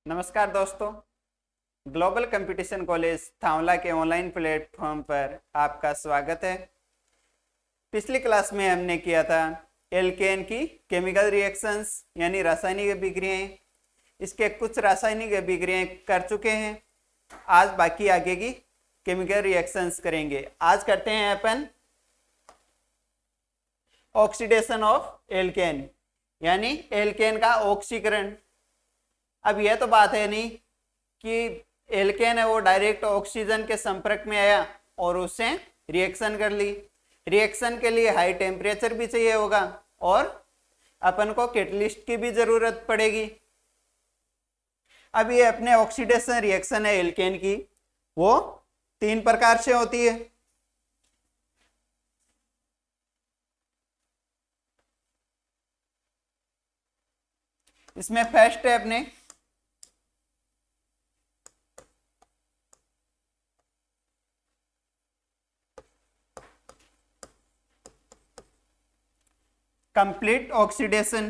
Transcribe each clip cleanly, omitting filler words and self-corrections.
नमस्कार दोस्तों। Global competition college थावला के ऑनलाइन प्लेटफॉर्म पर आपका स्वागत है। पिछली क्लास में हमने किया था एल्केन की केमिकल रिएक्शंस यानी रासायनिक अभिक्रियाएं। इसके कुछ रासायनिक अभिक्रियाएं कर चुके हैं। आज बाकी आगे की केमिकल रिएक्शंस करेंगे। आज करते हैं अपन ऑक्सीडेशन ऑफ एल्केन यानी एल्केन का ऑक्सीकरण। अब यह तो बात है नहीं कि एल्केन है वो डायरेक्ट ऑक्सीजन के संपर्क में आया और उससे रिएक्शन कर ली। रिएक्शन के लिए हाई टेम्परेचर भी चाहिए होगा और अपन को कैटलिस्ट की भी जरूरत पड़ेगी। अब ये अपने ऑक्सीडेशन रिएक्शन है एल्केन की, वो 3 प्रकार से होती है। इसमें फर्स्ट है अपने कंप्लीट ऑक्सीडेशन।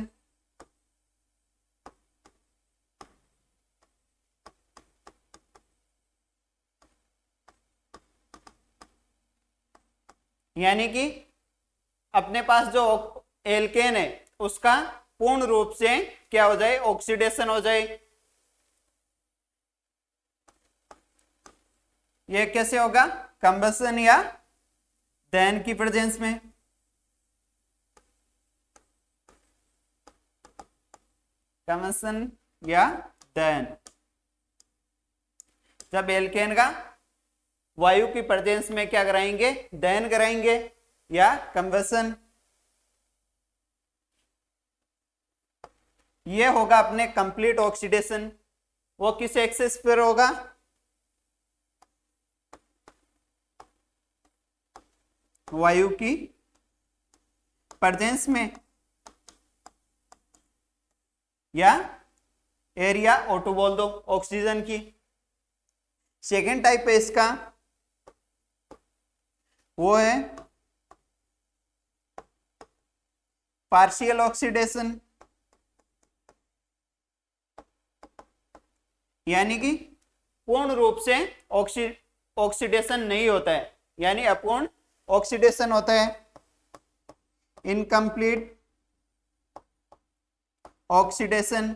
यानी कि अपने पास जो एल्केन है उसका पूर्ण रूप से क्या हो जाए, ऑक्सीडेशन हो जाए। यह कैसे होगा? कंबसन या दहन की प्रेजेंस में। कंबसन या दहन, जब एल्केन का वायु की प्रेजेंस में क्या कराएंगे, दहन कराएंगे या कंबसन। ये होगा अपने कंप्लीट ऑक्सीडेशन। वो किस एक्सिस पर होगा? वायु की प्रेजेंस में या एरिया O2 बोल दो, ऑक्सीजन की। सेकेंड टाइप है इसका, वो है पार्शियल ऑक्सीडेशन। यानी कि पूर्ण रूप से ऑक्सीडेशन नहीं होता है, यानी अपूर्ण ऑक्सीडेशन होता है। इनकम्प्लीट ऑक्सीडेशन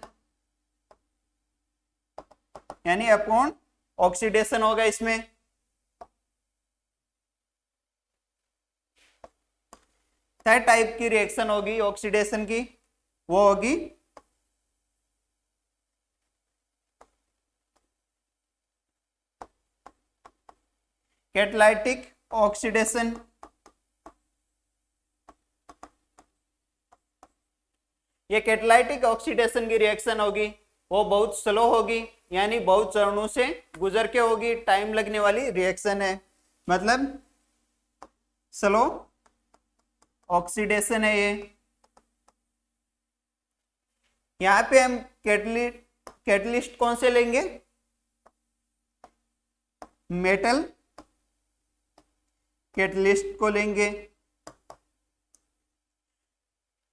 यानी अपूर्ण ऑक्सीडेशन होगा इसमें। थर्ड टाइप की रिएक्शन होगी ऑक्सीडेशन की, वो होगी कैटालिटिक ऑक्सीडेशन। ये कैटालिटिक ऑक्सीडेशन की रिएक्शन होगी, वो बहुत स्लो होगी, यानी बहुत चरणों से गुजर के होगी, टाइम लगने वाली रिएक्शन है, मतलब स्लो ऑक्सीडेशन है ये। यहां पे हम कैटलिस्ट कौन से लेंगे? मेटल कैटलिस्ट को लेंगे।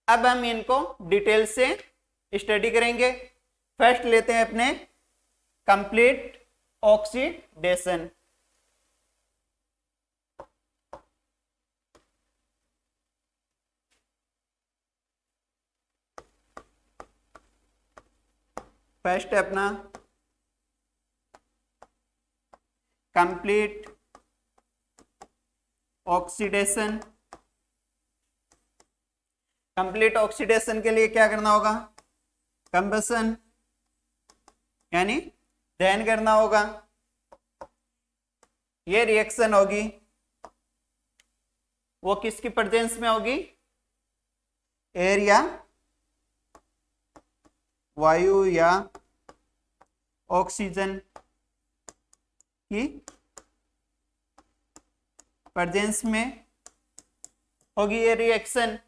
अब हम इनको डिटेल से स्टडी करेंगे। फर्स्ट लेते हैं अपने कंप्लीट ऑक्सीडेशन। फर्स्ट है अपना कंप्लीट ऑक्सीडेशन। कंप्लीट ऑक्सीडेशन के लिए क्या करना होगा? कंबसन यानी दहन करना होगा। ये रिएक्शन होगी, वो किसकी प्रेजेंस में होगी? एयर या वायु या ऑक्सीजन की प्रेजेंस में होगी ये रिएक्शन।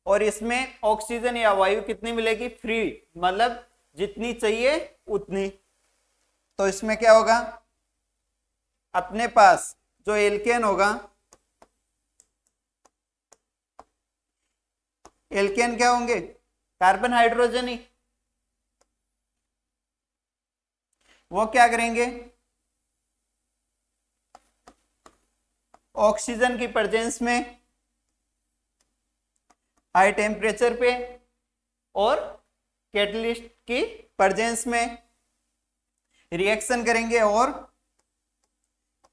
और इसमें ऑक्सीजन या वायु कितनी मिलेगी? फ्री, मतलब जितनी चाहिए उतनी। तो इसमें क्या होगा? अपने पास जो एल्केन होगा, एल्केन क्या होंगे? कार्बन हाइड्रोजन ही। वो क्या करेंगे, ऑक्सीजन की प्रेजेंस में हाई टेम्परेचर पे और कैटलिस्ट की प्रेजेंस में रिएक्शन करेंगे और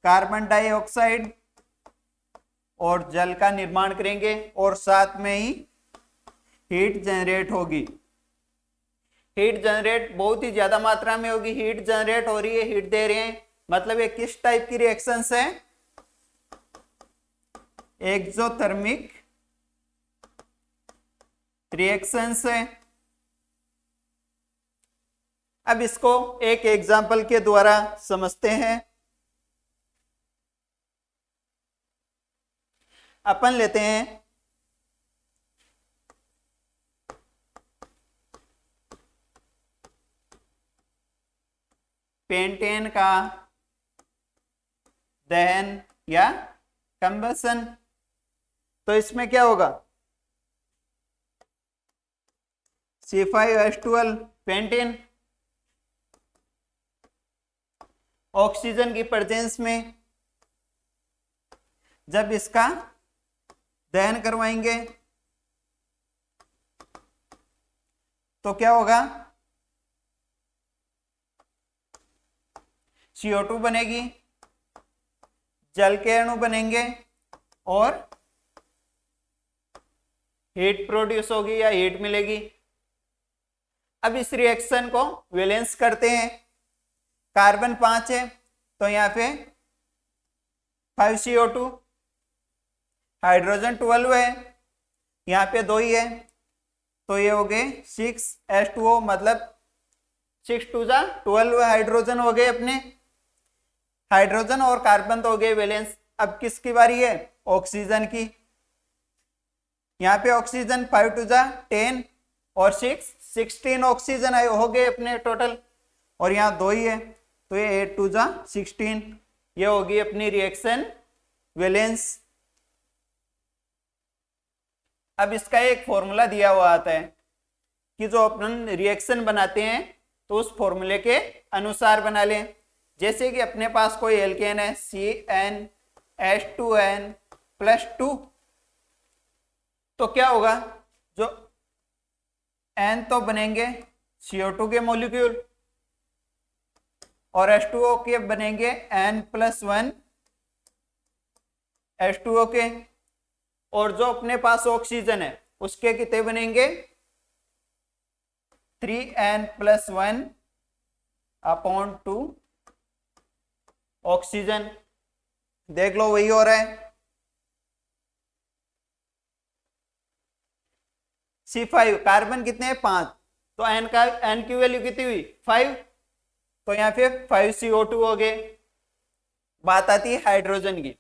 कार्बन डाइऑक्साइड और जल का निर्माण करेंगे और साथ में ही हीट जनरेट होगी। हीट जनरेट बहुत ही ज्यादा मात्रा में होगी, हीट जनरेट हो रही है, हीट दे रहे हैं, मतलब ये किस टाइप की रिएक्शंस है, एक्सोथर्मिक रिएक्शंस है। अब इसको एक एग्जांपल के द्वारा समझते हैं। अपन लेते हैं पेंटेन का दहन या कंबसन। तो इसमें क्या होगा, C5H12 पेंटेन ऑक्सीजन की प्रेजेंस में जब इसका दहन करवाएंगे तो क्या होगा, CO2 बनेगी, जल के अणु बनेंगे और हीट प्रोड्यूस होगी या हीट मिलेगी। अब इस रिएक्शन को वैलेंस करते हैं। कार्बन 5 है तो यहाँ पे 5 CO2, हाइड्रोजन 12 है, यहाँ पे 2 ही है तो ये हो गए 6 H2O, मतलब 6 2 जा 12 हाइड्रोजन हो गए अपने। हाइड्रोजन और कार्बन तो हो गए वैलेंस। अब किसकी बारी है, ऑक्सीजन की। यहाँ पे ऑक्सीजन 5 2 जा 10 और 6 16 ऑक्सीजन आए हो गए अपने टोटल, और यहाँ 2 ही है तो ये 8 2 जा 16। ये होगी अपनी रिएक्शन वैलेंस। अब इसका एक फॉर्मूला दिया हुआ आता है कि जो अपन रिएक्शन बनाते हैं तो उस फॉर्मूले के अनुसार बना लें। जैसे कि अपने पास कोई एल्केन है CnH2n+2, तो क्या होगा, जो N तो बनेंगे CO2 के मॉलिक्यूल और H2O के बनेंगे N+1 H2O के, और जो अपने पास ऑक्सीजन है उसके कितने बनेंगे 3n+1/2 ऑक्सीजन। देख लो वही हो रहा है। C5 कार्बन कितने हैं 5, तो N की वैल्यू कितनी हुई 5, तो यहाँ पे 5 CO2 हो गए। बात आती है हाइड्रोजन की,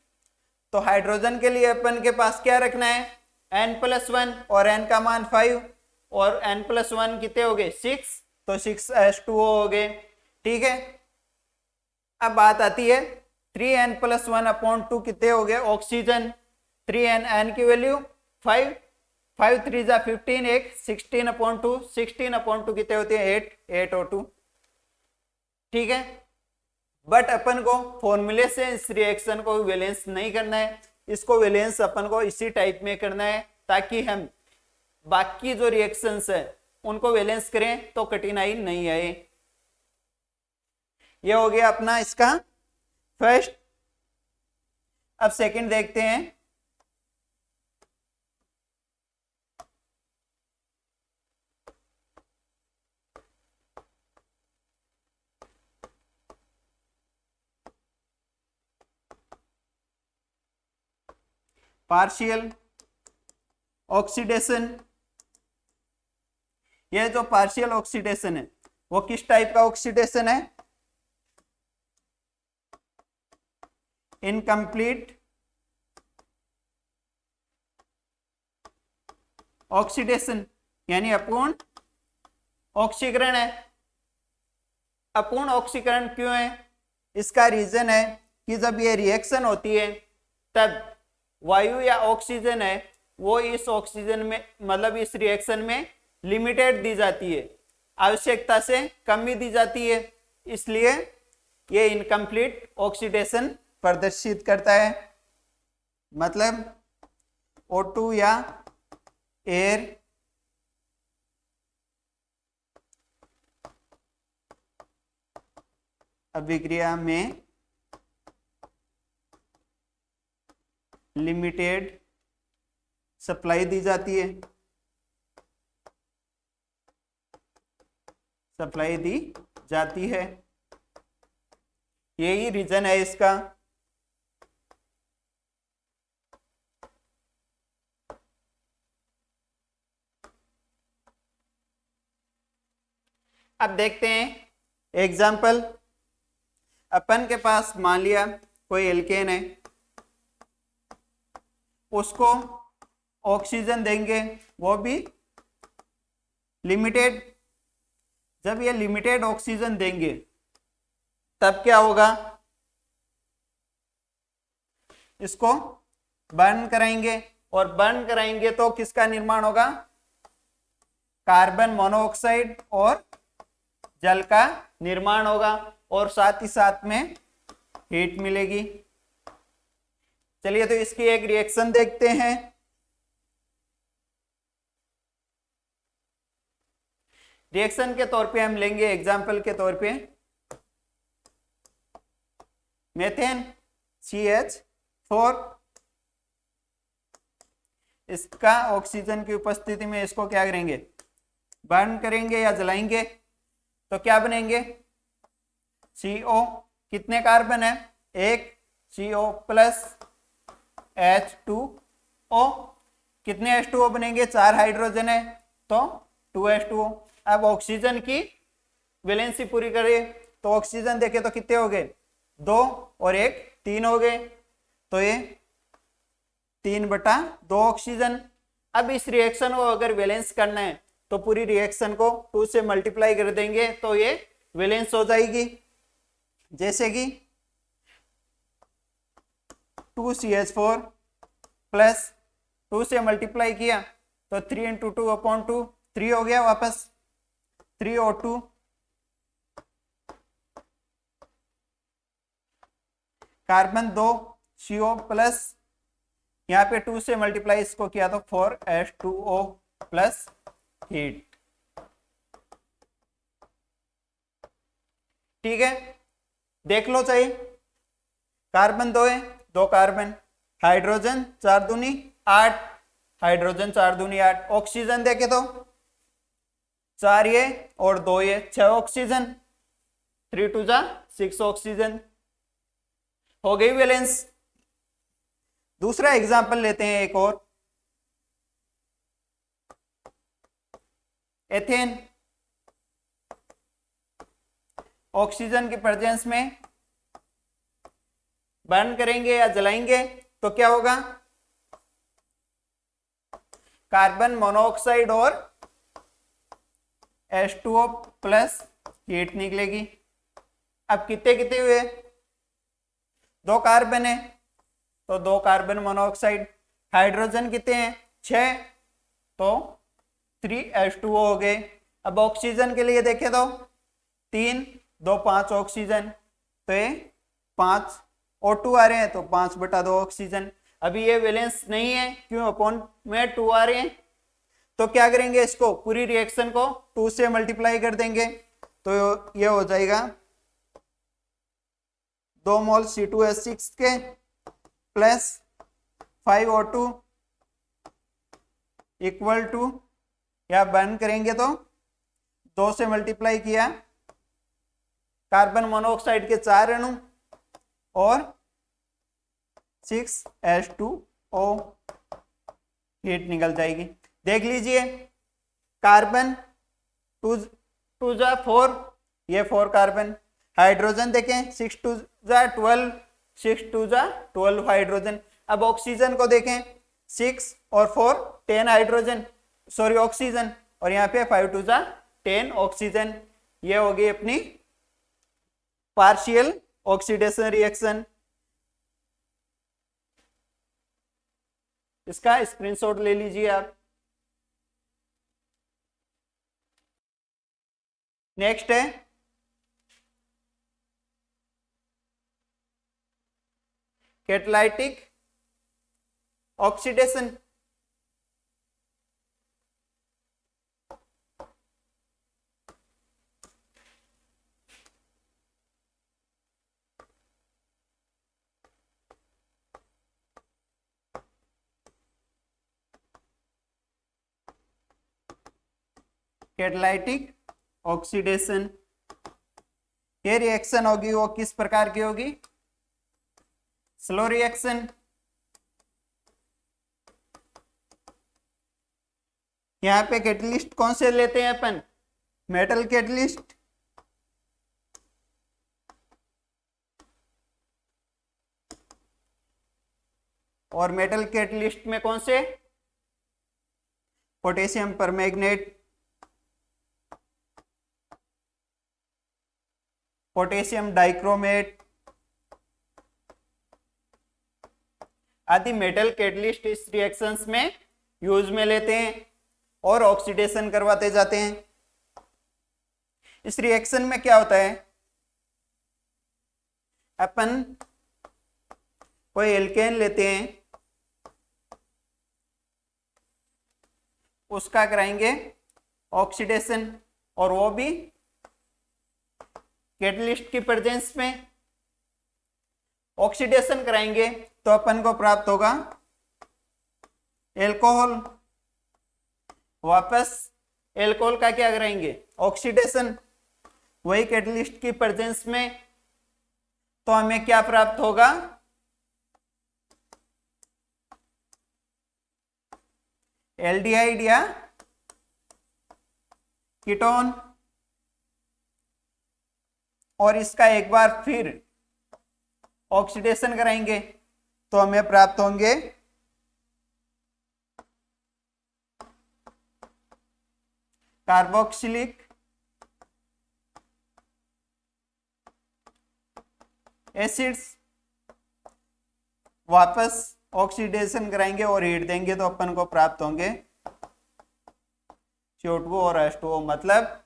तो हाइड्रोजन के लिए अपन के पास क्या रखना है N+1 और N का मान 5 और N+1 कितने हो गए 6, तो 6 H2O हो गए। ठीक है, अब बात आती है 3n+1/2 कितने हो गए ऑक्सीजन। 3n N की वैल्यू 5 5 3 जा 15, एक 16/2 16/2 कितने होते हैं 8 8O2। ठीक है, बट अपन को फॉर्मूले से इस रिएक्शन को वैलेंस नहीं करना है, इसको वैलेंस अपन को इसी टाइप में करना है ताकि हम बाकी जो रिएक्शंस है उनको वैलेंस करें तो कठिनाई नहीं आए। ये हो गया अपना इसका फर्स्ट। अब सेकंड देखते हैं। Partial oxidation. यह जो पार्शियल ऑक्सीडेशन है वो किस टाइप का ऑक्सीडेशन है, इनकम्प्लीट ऑक्सीडेशन, यानी अपूर्ण ऑक्सीकरण है। अपूर्ण ऑक्सीकरण क्यों है, इसका रीजन है कि जब ये रिएक्शन होती है तब वायु या ऑक्सीजन है वो इस ऑक्सीजन में मतलब इस रिएक्शन में लिमिटेड दी जाती है, आवश्यकता से कम ही दी जाती है। इसलिए ये इनकम्प्लीट ऑक्सीडेशन प्रदर्शित करता है। मतलब O2 या एयर अभिक्रिया में लिमिटेड सप्लाई दी जाती है, यही रीजन है इसका। अब देखते हैं एग्जाम्पल। अपन के पास मान लिया कोई एल्केन है, उसको ऑक्सीजन देंगे, वो भी लिमिटेड। जब ये लिमिटेड ऑक्सीजन देंगे तब क्या होगा, इसको बर्न कराएंगे, और बर्न कराएंगे तो किसका निर्माण होगा, कार्बन मोनोऑक्साइड और जल का निर्माण होगा, और साथ ही साथ में हीट मिलेगी। चलिए तो इसकी एक रिएक्शन देखते हैं। रिएक्शन के तौर पे हम लेंगे एग्जाम्पल के तौर पे मेथेन CH4। इसका ऑक्सीजन की उपस्थिति में इसको क्या करेंगे, बर्न करेंगे या जलाएंगे, तो क्या बनेंगे, CO। कितने कार्बन है, एक, CO प्लस H2O। कितने H2O बनेंगे, 4 हाइड्रोजन है तो 2H2O। अब ऑक्सीजन की वैलेंसी पूरी करें तो ऑक्सीजन देखे तो कितने हो गए, 2 और 1 3 हो गए, तो ये 3/2 ऑक्सीजन। अब इस रिएक्शन को अगर वैलेंस करना है तो पूरी रिएक्शन को 2 से मल्टीप्लाई कर देंगे तो ये वैलेंस हो जाएगी। जैसे कि 2CH4 प्लस 2 से मल्टीप्लाई किया तो 3 × 2/2 3 हो गया, वापस 3O2 कार्बन 2 CO प्लस, यहाँ पे 2 से मल्टीप्लाई इसको किया तो 4H2O प्लस हीट। ठीक है, देख लो चाहिए, कार्बन 2 है, 2 कार्बन, हाइड्रोजन 4 दूनी 8, हाइड्रोजन 4 दूनी 8। ऑक्सीजन देखे तो 4 ये और 2 ये 6 ऑक्सीजन, 3 2 6 ऑक्सीजन, हो गई वैलेंस। दूसरा एग्जांपल लेते हैं एक और, एथेन। ऑक्सीजन की प्रेजेंस में बर्न करेंगे या जलाएंगे तो क्या होगा, कार्बन मोनोऑक्साइड और H2O प्लस हीट निकलेगी। अब कितने कितने हुए, 2 कार्बन है तो 2 कार्बन मोनोऑक्साइड, हाइड्रोजन कितने हैं 6 तो 3H2O हो गए। अब ऑक्सीजन के लिए देखें तो 3 2 5 ऑक्सीजन, तो ये 5 O2 आ रहे हैं तो 5/2 ऑक्सीजन। अभी ये वैलेंस नहीं है, क्यों, अपॉन में 2 आ रहे हैं, तो क्या करेंगे, इसको पूरी रिएक्शन को 2 से मल्टीप्लाई कर देंगे तो ये हो जाएगा 2 मोल C2H6 के प्लस 5O2 इक्वल टू, या बर्न करेंगे तो 2 से मल्टीप्लाई किया, कार्बन मोनोऑक्साइड के 4 अणु और 6H2O, हीट निकल जाएगी। देख लीजिए, कार्बन 2 2 4, ये 4 कार्बन, हाइड्रोजन देखें 6 2 12, 6 2 12 हाइड्रोजन। अब ऑक्सीजन को देखें 6 और 4 10 हाइड्रोजन, सॉरी ऑक्सीजन, और यहाँ पे 5 2 10 ऑक्सीजन। ये होगी अपनी पार्शियल ऑक्सीडेशन रिएक्शन। इसका स्क्रीनशॉट ले लीजिए आप। नेक्स्ट है कैटालिटिक ऑक्सीडेशन, कैटालिटिक ऑक्सीडेशन। ये रिएक्शन होगी वो किस प्रकार की होगी? Slow reaction. यहाँ पे कैटलिस्ट कौन से लेते हैं अपन? मेटल कैटलिस्ट, और मेटल कैटलिस्ट में कौन से? पोटेशियम परमैंगनेट, पोटेशियम डाइक्रोमेट आदि मेटल कैटलिस्ट इस रिएक्शंस में यूज में लेते हैं और ऑक्सीडेशन करवाते जाते हैं। इस रिएक्शन में क्या होता है? अपन कोई एल्केन लेते हैं, उसका कराएंगे ऑक्सीडेशन, और वो भी कैटलिस्ट की प्रेजेंस में ऑक्सीडेशन कराएंगे, तो अपन को प्राप्त होगा एल्कोहल। वापस एल्कोहल का क्या कराएंगे? ऑक्सीडेशन, वही कैटलिस्ट की प्रेजेंस में, तो हमें क्या प्राप्त होगा? एल्डिहाइड या कीटोन। और इसका एक बार फिर ऑक्सीडेशन कराएंगे तो हमें प्राप्त होंगे कार्बोक्सिलिक एसिड्स। वापस ऑक्सीडेशन कराएंगे और हीट देंगे तो अपन को प्राप्त होंगे CO2 और H2O। मतलब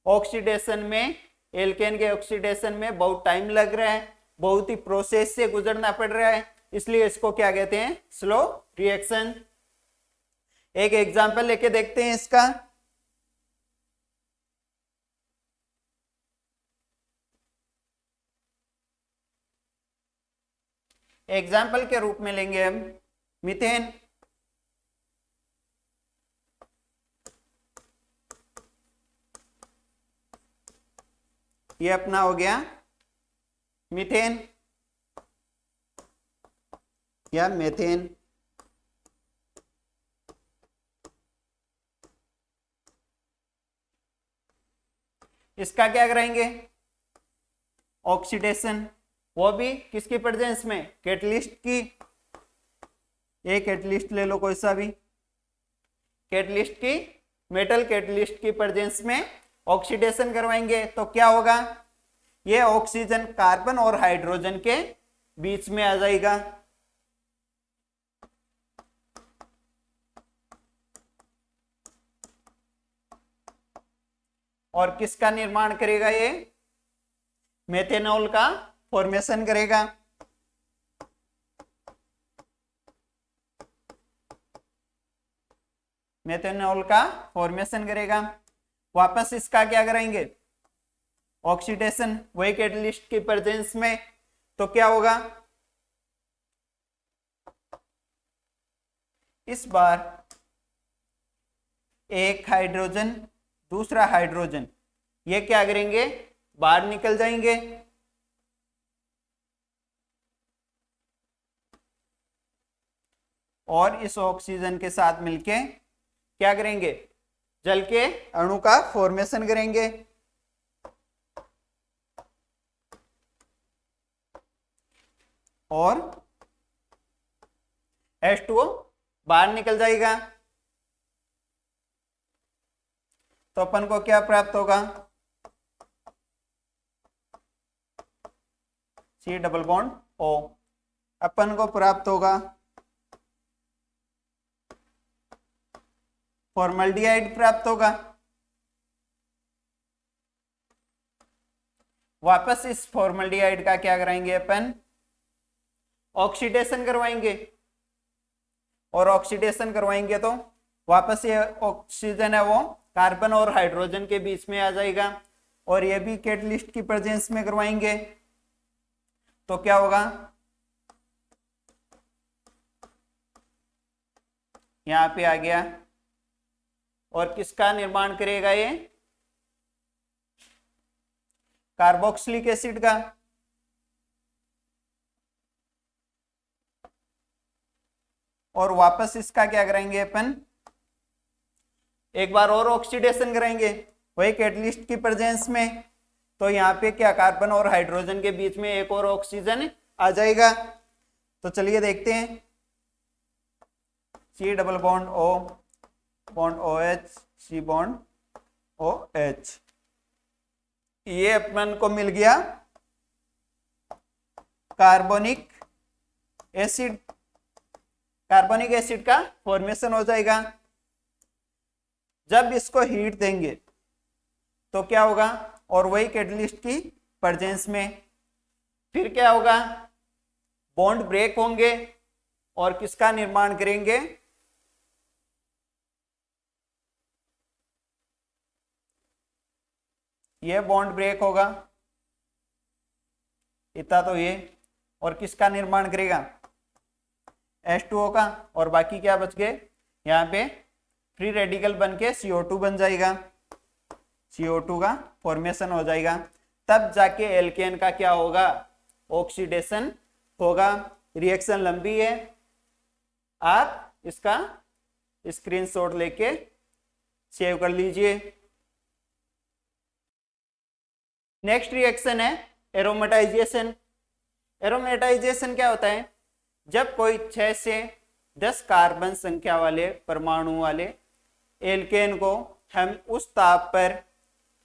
ऑक्सीडेशन में, एल्केन के ऑक्सीडेशन में बहुत टाइम लग रहा है, बहुत ही प्रोसेस से गुजरना पड़ रहा है, इसलिए इसको क्या कहते हैं? Slow reaction. एक एग्जांपल लेके देखते हैं इसका। एग्जाम्पल के रूप में लेंगे हम मीथेन। ये अपना हो गया मीथेन या मेथेन। इसका क्या कराएंगे? ऑक्सीडेशन, वो भी किसकी प्रेजेंस में? कैटलिस्ट की। एक कैटलिस्ट ले लो कोई सा भी, कैटलिस्ट की, मेटल कैटलिस्ट की प्रेजेंस में ऑक्सीडेशन करवाएंगे तो क्या होगा? ये ऑक्सीजन कार्बन और हाइड्रोजन के बीच में आ जाएगा, और किसका निर्माण करेगा? ये मेथेनॉल का फॉर्मेशन करेगा। मेथेनॉल का फॉर्मेशन करेगा। वापस इसका क्या करेंगे? ऑक्सीडेशन, वही कैटलिस्ट की प्रेजेंस में, तो क्या होगा? इस बार एक हाइड्रोजन, दूसरा हाइड्रोजन, ये क्या करेंगे? बाहर निकल जाएंगे, और इस ऑक्सीजन के साथ मिलके क्या करेंगे? जल के अणु का फॉर्मेशन करेंगे। और H2O बाहर निकल जाएगा, तो अपन को क्या प्राप्त होगा? C double bond O। अपन को प्राप्त होगा फॉर्मल्डिहाइड प्राप्त होगा। वापस इस फॉर्मल्डिहाइड का क्या कराएंगे अपन? ऑक्सीडेशन करवाएंगे, और ऑक्सीडेशन करवाएंगे तो वापस ये ऑक्सीजन है वो कार्बन और हाइड्रोजन के बीच में आ जाएगा, और ये भी कैटलिस्ट की प्रेजेंस में करवाएंगे तो क्या होगा, यहां पे आ गया, और किसका निर्माण करेगा ये, कार्बोक्सिलिक एसिड का। और वापस इसका क्या करेंगे अपन, एक बार और ऑक्सीडेशन करेंगे वही कैटलिस्ट की प्रेजेंस में, तो यहाँ पे क्या कार्बन और हाइड्रोजन के बीच में एक और ऑक्सीजन आ जाएगा। तो चलिए देखते हैं, C double bond O H, C bond OH, ये अपन को मिल गया कार्बोनिक एसिड। कार्बोनिक एसिड का फॉर्मेशन हो जाएगा। जब इसको हीट देंगे तो क्या होगा, और वही कैटलिस्ट की प्रेजेंस में फिर क्या होगा, बॉन्ड ब्रेक होंगे और किसका निर्माण करेंगे, ये बॉन्ड ब्रेक होगा, इतना तो ये, और किसका निर्माण करेगा, H2O का, और बाकी क्या बच गए, यहाँ पे फ्री रेडिकल बन के CO2 बन जाएगा, CO2 का फॉर्मेशन हो जाएगा। तब जाके एल्केन का क्या होगा, ऑक्सीडेशन होगा। रिएक्शन लंबी है, आप इसका स्क्रीनशॉट लेके सेव कर लीजिए। नेक्स्ट रिएक्शन है एरोमेटाइजेशन। एरोमेटाइजेशन क्या होता है, जब कोई 6 से 10 कार्बन संख्या वाले परमाणु वाले एल्केन को हम उस ताप पर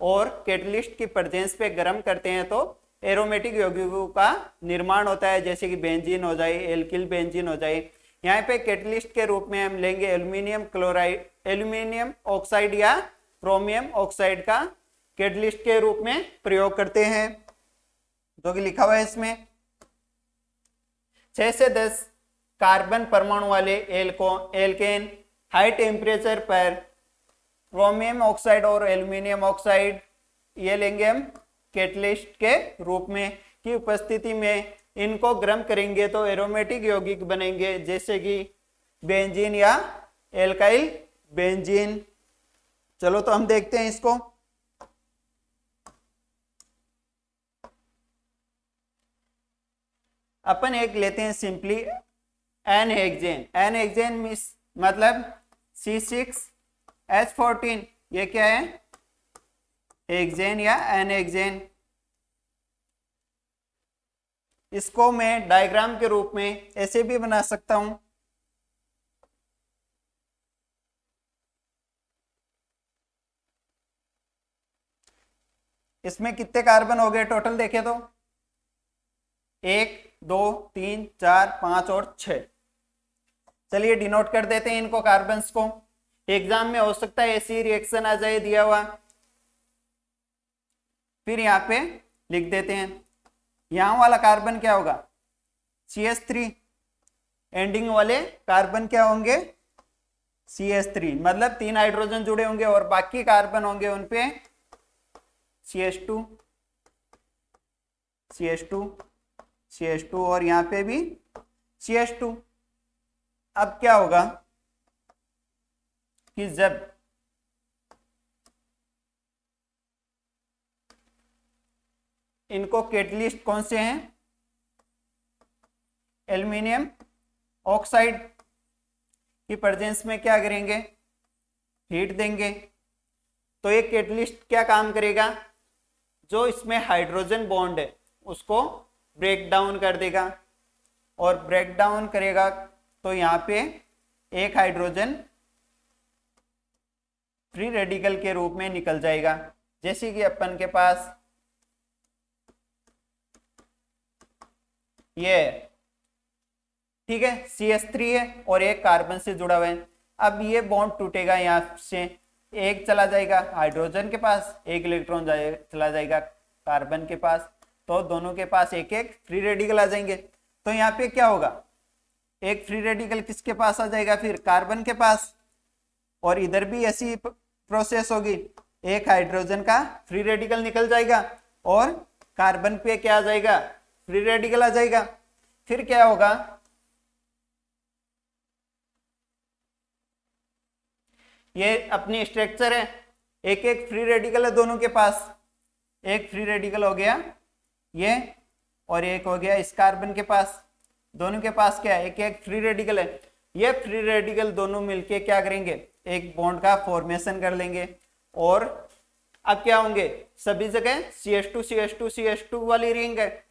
और कैटलिस्ट की प्रेजेंस पे गर्म करते हैं तो एरोमेटिक यौगिकों का निर्माण होता है, जैसे कि बेंजीन हो जाए, एल्किल बेंजीन हो जाए। यहाँ पे कैटलिस्ट के रूप में हम लेंगे एल्यूमिनियम क्लोराइड, एल्यूमिनियम ऑक्साइड या क्रोमियम ऑक्साइड का कैटलिस्ट के रूप में प्रयोग करते हैं, जो कि लिखा हुआ है इसमें। 6 से 10 कार्बन परमाणु वाले एल्केन हाई टेम्परेचर पर क्रोमियम ऑक्साइड और एल्यूमिनियम ऑक्साइड ये लेंगे हम कैटलिस्ट के रूप में की उपस्थिति में। इनको गर्म करेंगे तो एरोमेटिक यौगिक बनेंगे, जैसे कि बेंजीन या एल्काइल बेंजीन। चलो तो हम देखते हैं इसको। अपन एक लेते हैं simply n hexane. N hexane मतलब C6H14, ये क्या है, हेक्सेन या एन हेक्सेन। इसको मैं डायग्राम के रूप में ऐसे भी बना सकता हूं। इसमें कितने कार्बन हो गए टोटल देखें तो 1 2 3 4 5 और 6। चलिए डिनोट कर देते हैं इनको कार्बन्स को। एग्जाम में हो सकता है ऐसी रिएक्शन आ जाए दिया हुआ। फिर यहाँ पे लिख देते हैं, यहाँ वाला कार्बन क्या होगा, CH3। एंडिंग वाले कार्बन क्या होंगे, CH3, मतलब 3 हाइड्रोजन जुड़े होंगे और बाकी कार्बन होंगे उन पे CH2 CH2 CH2 और यहाँ पे भी CH2। अब क्या होगा कि जब इनको कैटलिस्ट कौन से हैं, एल्यूमिनियम ऑक्साइड की प्रेजेंस में क्या करेंगे, हीट देंगे, तो ये कैटलिस्ट क्या काम करेगा, जो इसमें हाइड्रोजन बॉन्ड है उसको ब्रेक डाउन कर देगा, और ब्रेक डाउन करेगा तो यहाँ पे एक हाइड्रोजन फ्री रेडिकल के रूप में निकल जाएगा। जैसे कि अपन के पास ये ठीक है CH3 है और एक कार्बन से जुड़ा हुआ है। अब ये बॉन्ड टूटेगा, यहाँ से एक चला जाएगा हाइड्रोजन के पास, एक इलेक्ट्रॉन चला जाएगा कार्बन के पास, तो दोनों के पास एक एक फ्री रेडिकल आ जाएंगे। तो यहाँ पे क्या होगा, एक फ्री रेडिकल किसके पास आ जाएगा, फिर कार्बन के पास। और इधर भी ऐसी प्रोसेस होगी, एक हाइड्रोजन का फ्री रेडिकल निकल जाएगा और कार्बन पे क्या आ जाएगा, फ्री रेडिकल आ जाएगा। फिर क्या होगा, ये अपनी स्ट्रक्चर है, एक एक फ्री रेडिकल है दोनों के पास, एक फ्री रेडिकल हो गया ये और एक हो गया इस कार्बन के पास, दोनों के पास क्या है, एक एक फ्री रेडिकल है। ये फ्री रेडिकल दोनों मिलके क्या करेंगे, एक बॉन्ड का फॉर्मेशन कर लेंगे। और अब क्या होंगे, सभी जगह CH2 CH2 CH2 वाली रिंग है।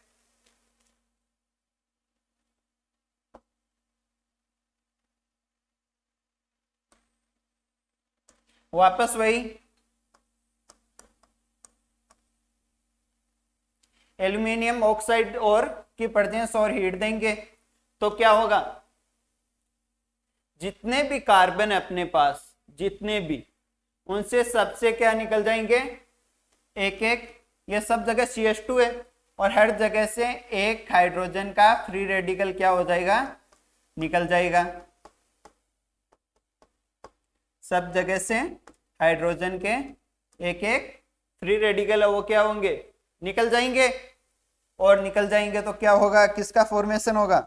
वापस वही एल्यूमिनियम ऑक्साइड और की प्रेजेंस और हीट देंगे तो क्या होगा, जितने भी कार्बन है अपने पास, जितने भी, उनसे सबसे क्या निकल जाएंगे, एक एक, ये सब जगह CH2 है और हर जगह से एक हाइड्रोजन का फ्री रेडिकल क्या हो जाएगा, निकल जाएगा। सब जगह से हाइड्रोजन के एक एक फ्री रेडिकल है वो क्या होंगे, निकल जाएंगे। और निकल जाएंगे तो क्या होगा, किसका फॉर्मेशन होगा,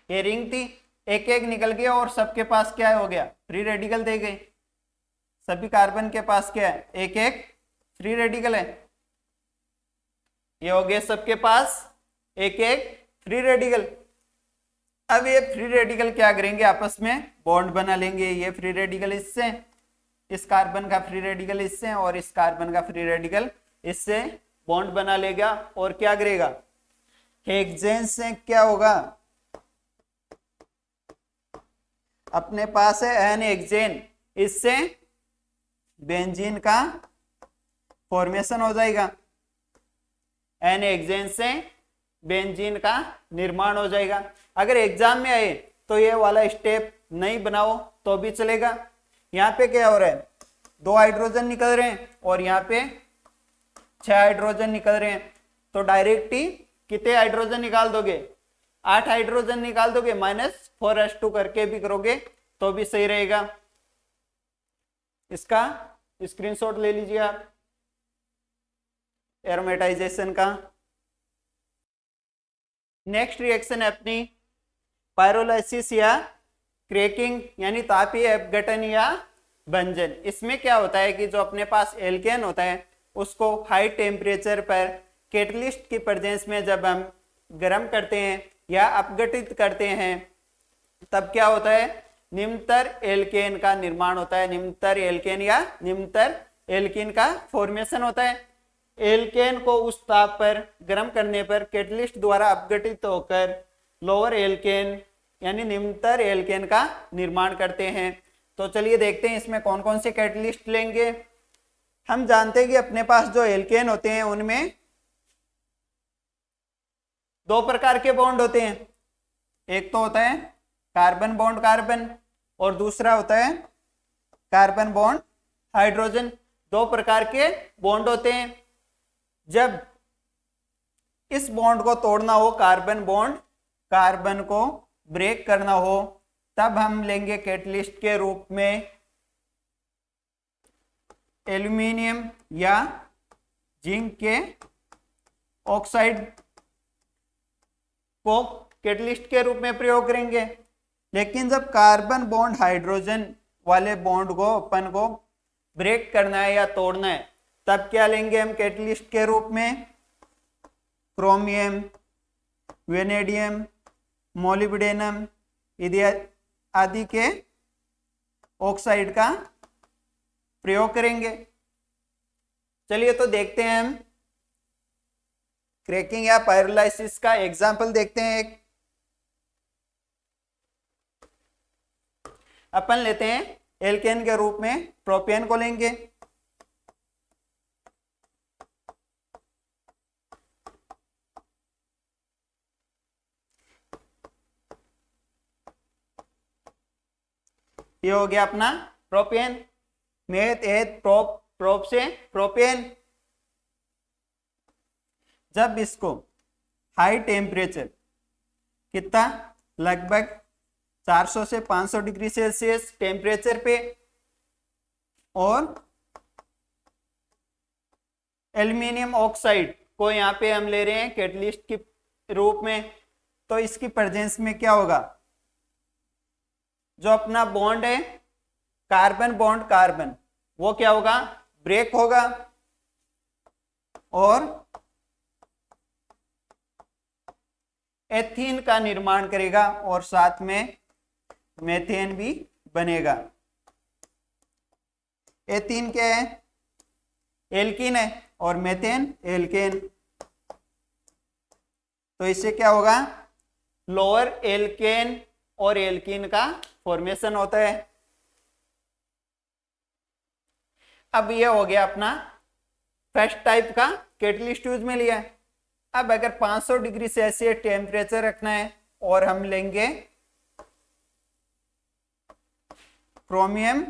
ये रिंग थी, एक एक निकल गया और सबके पास क्या हो गया, फ्री रेडिकल दे गए। सभी कार्बन के पास क्या है, एक एक फ्री रेडिकल है। ये हो गया सबके पास एक एक फ्री रेडिकल। अब ये फ्री रेडिकल क्या करेंगे, आपस में बॉन्ड बना लेंगे। ये फ्री रेडिकल इससे, इस कार्बन का फ्री रेडिकल इससे और इस कार्बन का फ्री रेडिकल इससे बॉन्ड बना लेगा। और क्या करेगा, हेक्सेन से क्या होगा, अपने पास है एन हेक्सेन, इससे बेंजीन का फॉर्मेशन हो जाएगा। एन हेक्सेन से बेंजीन का निर्माण हो जाएगा। अगर एग्जाम में आए तो ये वाला स्टेप नहीं बनाओ तो भी चलेगा। यहाँ पे क्या हो रहा है, 2 हाइड्रोजन निकल रहे हैं और यहाँ पे 6 हाइड्रोजन निकल रहे हैं, तो डायरेक्ट ही कितने हाइड्रोजन निकाल दोगे, 8 हाइड्रोजन निकाल दोगे। -4s2 करके भी करोगे तो भी सही रहेगा। इसका स्क्रीनशॉट ले लीजिए आप एरोमेटाइजेशन का। नेक्स्ट रिएक्शन है अपनी पायरोलाइसिस या क्रैकिंग, यानी तापीय अपघटन या भंजन। इसमें क्या होता है कि जो अपने पास एल्केन होता है उसको हाई टेम्परेचर पर कैटलिस्ट की प्रेजेंस में जब हम गर्म करते हैं या अपघटित करते हैं तब क्या होता है, निम्नतर एल्केन का निर्माण होता है। निम्नतर एल्केन या निम्नतर एल्कीन का फॉर्मेशन होता है। एल्केन को उस ताप पर गर्म करने पर कैटलिस्ट द्वारा अपघटित होकर लोअर एल्केन यानी निम्नतर एल्केन का निर्माण करते हैं। तो चलिए देखते हैं इसमें कौन कौन से कैटलिस्ट लेंगे। हम जानते हैं कि अपने पास जो एल्केन होते हैं उनमें 2 प्रकार के बॉन्ड होते हैं। एक तो होता है कार्बन बॉन्ड कार्बन और दूसरा होता है कार्बन बॉन्ड हाइड्रोजन। 2 प्रकार के बॉन्ड होते हैं। जब इस बॉन्ड को तोड़ना हो, कार्बन बॉन्ड कार्बन को ब्रेक करना हो, तब हम लेंगे कैटलिस्ट के रूप में एल्यूमिनियम या जिंक के ऑक्साइड को कैटलिस्ट के रूप में प्रयोग करेंगे। लेकिन जब कार्बन बॉन्ड हाइड्रोजन वाले बॉन्ड को अपन को ब्रेक करना है या तोड़ना है तब क्या लेंगे हम कैटलिस्ट के रूप में, क्रोमियम, वेनेडियम, मोलिब्डेनम आदि के ऑक्साइड का प्रयोग करेंगे। चलिए तो देखते हैं हम क्रैकिंग या पायरोलाइसिस का एग्जाम्पल देखते हैं। एक अपन लेते हैं एल्केन के रूप में प्रोपेन को लेंगे। ये हो गया अपना propane. Meth eth prop, prop से प्रोपेन। जब इसको हाई टेम्परेचर कितना लगभग 400 से 500 डिग्री सेल्सियस टेम्परेचर पे और एल्यूमिनियम ऑक्साइड को यहाँ पे हम ले रहे हैं कैटलिस्ट के रूप में, तो इसकी प्रेजेंस में क्या होगा, जो अपना बॉन्ड है कार्बन बॉन्ड कार्बन, वो क्या होगा, ब्रेक होगा और एथीन का निर्माण करेगा और साथ में मेथेन भी बनेगा। एथीन क्या है, एल्कीन है और मेथेन एल्केन। तो इससे क्या होगा, लोअर एल्केन और एल्कीन का फॉर्मेशन होता है। अब ये हो गया अपना फर्स्ट टाइप का कैटलिस्ट यूज में लिया है। अब अगर 500 डिग्री सेल्सियस टेम्परेचर रखना है और हम लेंगे क्रोमियम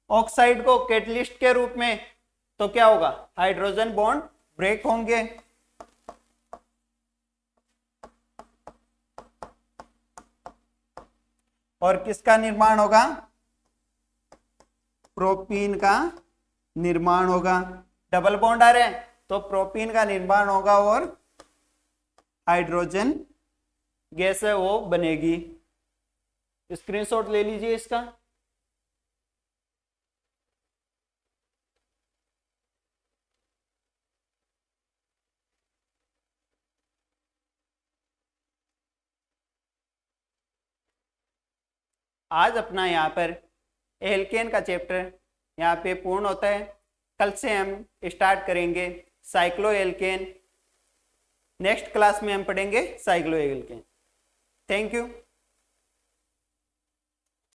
ऑक्साइड को कैटलिस्ट के रूप में, तो क्या होगा, हाइड्रोजन बॉन्ड ब्रेक होंगे और किसका निर्माण होगा, प्रोपीन का निर्माण होगा। डबल बॉन्ड आ रहे हैं तो प्रोपीन का निर्माण होगा और हाइड्रोजन गैस है वो बनेगी। स्क्रीनशॉट ले लीजिए इसका। आज अपना यहाँ पर एल्केन का चैप्टर यहाँ पे पूर्ण होता है। कल से हम स्टार्ट करेंगे साइक्लो एल्केन। नेक्स्ट क्लास में हम पढ़ेंगे साइक्लो एल्केन। Thank you.